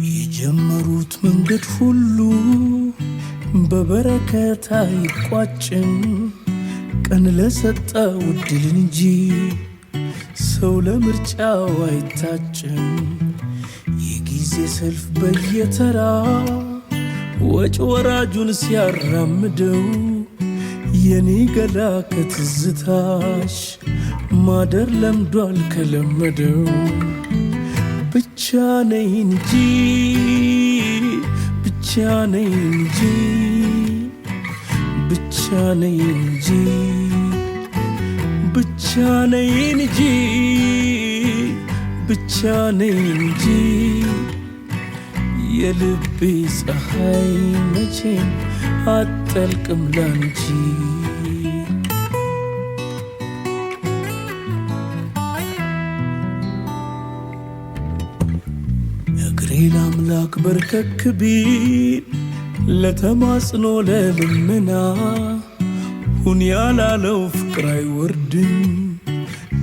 የጀመሩት መንገድ ሁሉ በበረከት አይቋጭም። ቀን ለሰጠው ዕድል እንጂ ሰው ለምርጫው አይታጭም። የጊዜ ሰልፍ በየተራ ወጭ ወራጁን ሲያራምደው የኔ ገላ ከትዝታሽ ማደር ለምዷል ከለመደው። ብቻ ነኝ እንጂ ብቻ ነኝ እንጂ ብቻ ነኝ እንጂ ብቻ ነኝ እንጂ ብቻ ነኝ እንጂ የልቤ ፀሐይ መቼም አትጠልቅም ላንቺ። እግሬ ለአምላክ በርከክ ቢል ለተማጽኖ ለልመና ሁን ያላለው ፍቅር አይወርድም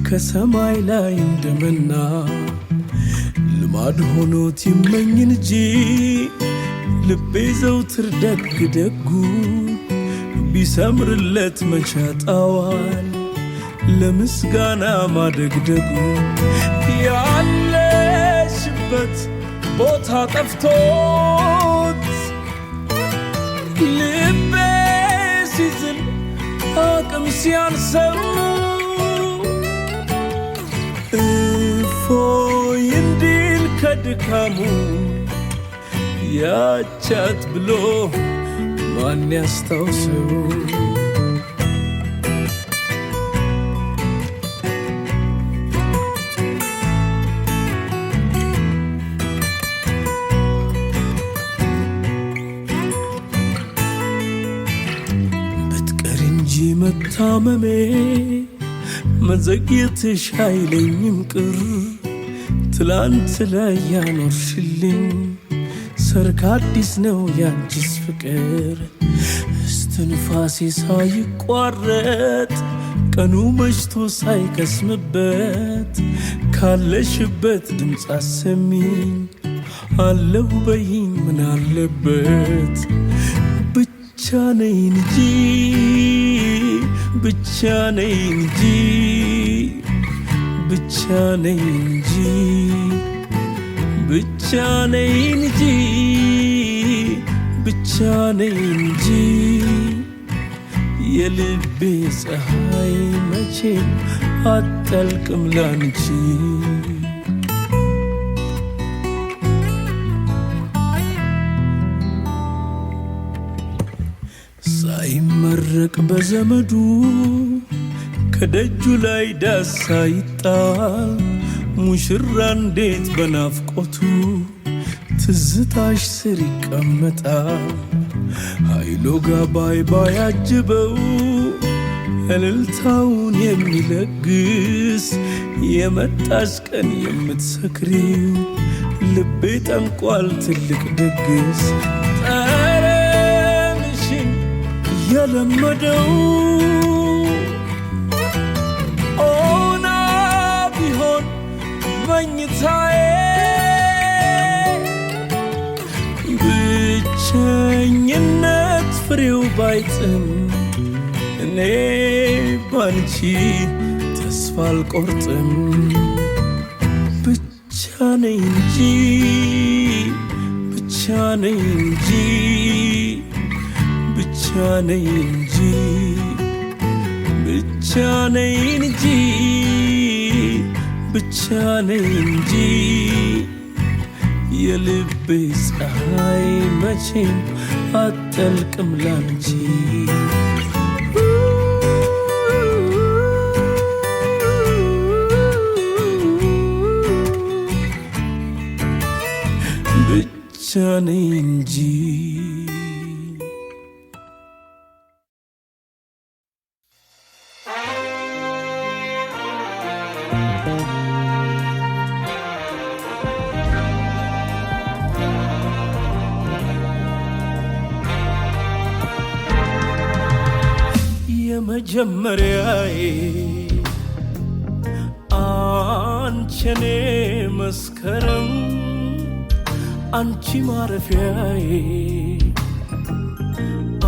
ከሰማይ ላይ እንደመና። ልማድ ሆኖት ይመኝ እንጂ ልቤ ዘውትር ደግ ደጉ ቢሰምርለት መቻጣዋል ለምስጋና ማደግደጉ። ያለሽበት ቦታ ጠፍቶት ልቤ ሲዝል አቅም ሲያንሰው እፎይ እንዲል ከድካሙ ያቻት ብሎ ማን ያስታውሰው? ብትቀር እንጂ መታመሜ መዘግየትሽ አይለኝም ቅር። ትላንት ላይ ያኖርሽልኝ ሰርክ አዲስ ነው ያንቺስ ፍቅር። እስትንፋሴ ሳይቋረጥ ቀኑ መሽቶ ሳይከስምበት ካለሽበት ድምፅ አሰሚኝ አለሁ በይኝ ምን አለበት። ብቻ ነኝ እንጂ ብቻ ነኝ እንጂ ብቻ ነኝ እንጂ ብቻ ነኝ እንጂ ብቻ ነኝ እንጂ የልቤ ፀሐይ መቼም አትጠልቅም ላንቺ። ሳይመረቅ በዘመዱ ከደጁ ላይ ዳሳ ይጣል ሙሽራ እንዴት በናፍቆቱ ትዝታሽ ስር ይቀመጣል። ኃይሎ ጋባይ ባያጅበው እልልታውን የሚለግስ የመጣች ቀን የምትሰክሪው ልቤ ጠንቋል ትልቅ ድግስ። ጠረንሽን የለመደው ኦና ቢሆን መኝታዬ ብቸኝነት ፍሬው ባይጥም እኔ ባንቺ ተስፋ አልቆርጥም። ብቻ ነኝ እንጂ ብቻ ነኝ እንጂ ብቻ ነኝ እንጂ ብቻ ነኝ እንጂ ብቻ ነኝ እንጂ የልቤ ፀሐይ መቼም አትጠልቅም ላንቺ። ብቻ ነኝ እንጂ የመጀመሪያዬ አንቺኔ መስከረም አንቺ ማረፊያዬ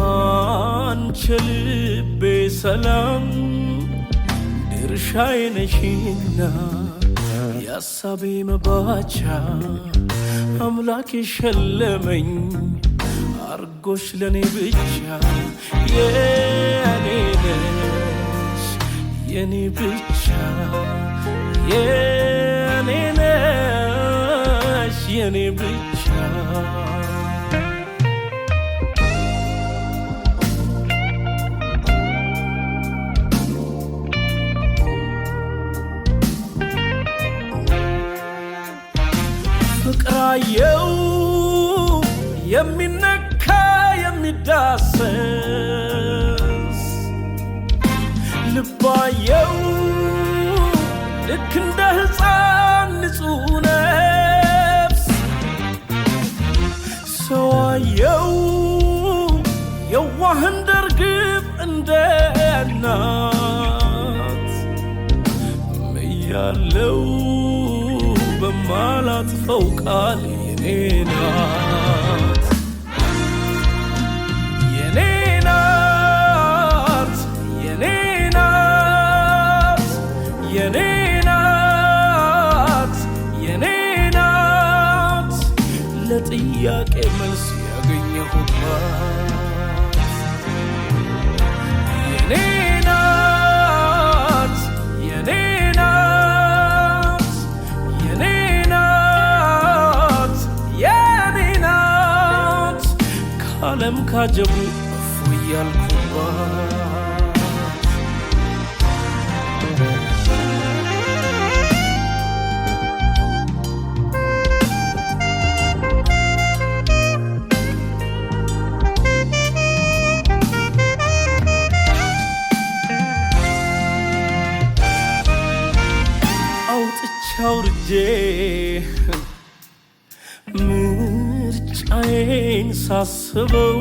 አንቺ ልቤ ሰላም ድርሻዬ ነሽና የሐሳቤ መባቻ አምላክ የሸለመኝ አርጎሽ ለኔ ብቻ የኔ ነሽ የኔ ብቻ የኔ ነሽ የኔ ብቻ ፍቅራየው የሚነካ የሚዳሰስ ልባየው ልክ እንደ ሕፃን ንጹሕ ነፍስ ሰዋየው የዋህ እንደ ርግብ እንደ እናት ምያለው በማላጥፈው ቃል የኔ ናት የኔ ናት የኔ ናት የኔ ናት የኔ ናት ለጥያቄ መልስ ያገኘሁባት የኔ ናት የኔ ናት የኔ ናት የኔ ናት ከዓለም ካጀቡ እፎይ ያልኩባት አውርጄ ምርጫዬን ሳስበው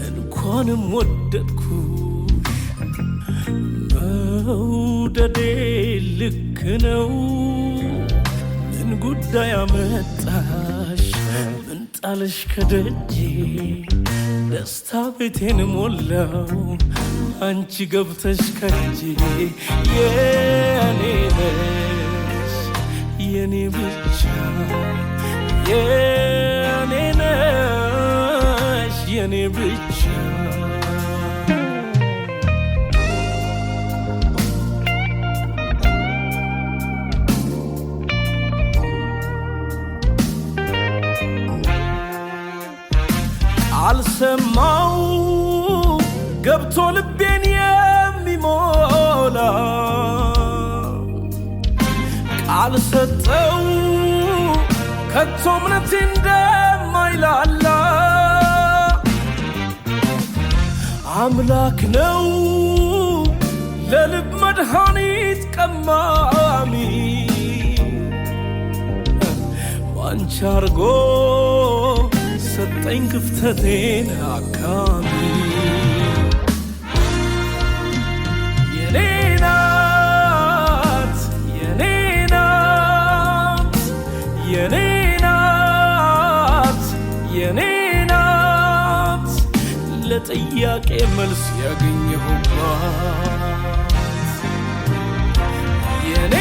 እንኳንም ወደድኩሽ መውደዴ ልክ ነው ምን ጉዳይ አመጣሽ ምን ጣለሽ ከደጄ ደስታ ቤቴን ሞላው አንቺ ገብተሽ ከጄ የኔ ነሽ የኔ ብቻ የኔ ነሽ የኔ ብቻ አልሰማው ገብቶ ልቤን የሚሞላ ቃል ሰጠው ከቶ እምነቴ እንደማይላላ አምላክ ነው ለልብ መድኃኒት ቀማሚ ባንቺ አርጎ ሰጠኝ ክፍተቴን አካሚ የኔ ናት የኔ ናት የኔ ናት የኔ ናት ለጥያቄ መልስ ያገኘሁባት የኔ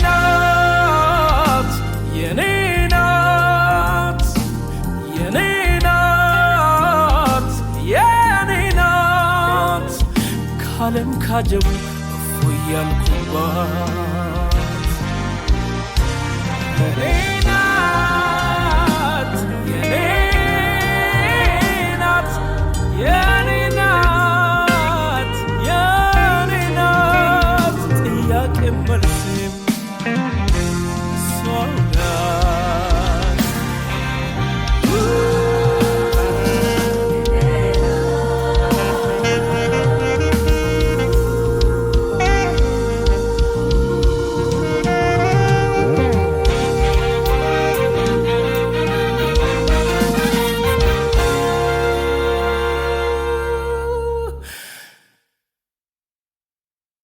ናት የኔ ናት የኔ ናት የኔ ናት ከዓለም ካጀቡ እፎይ ያልኩባት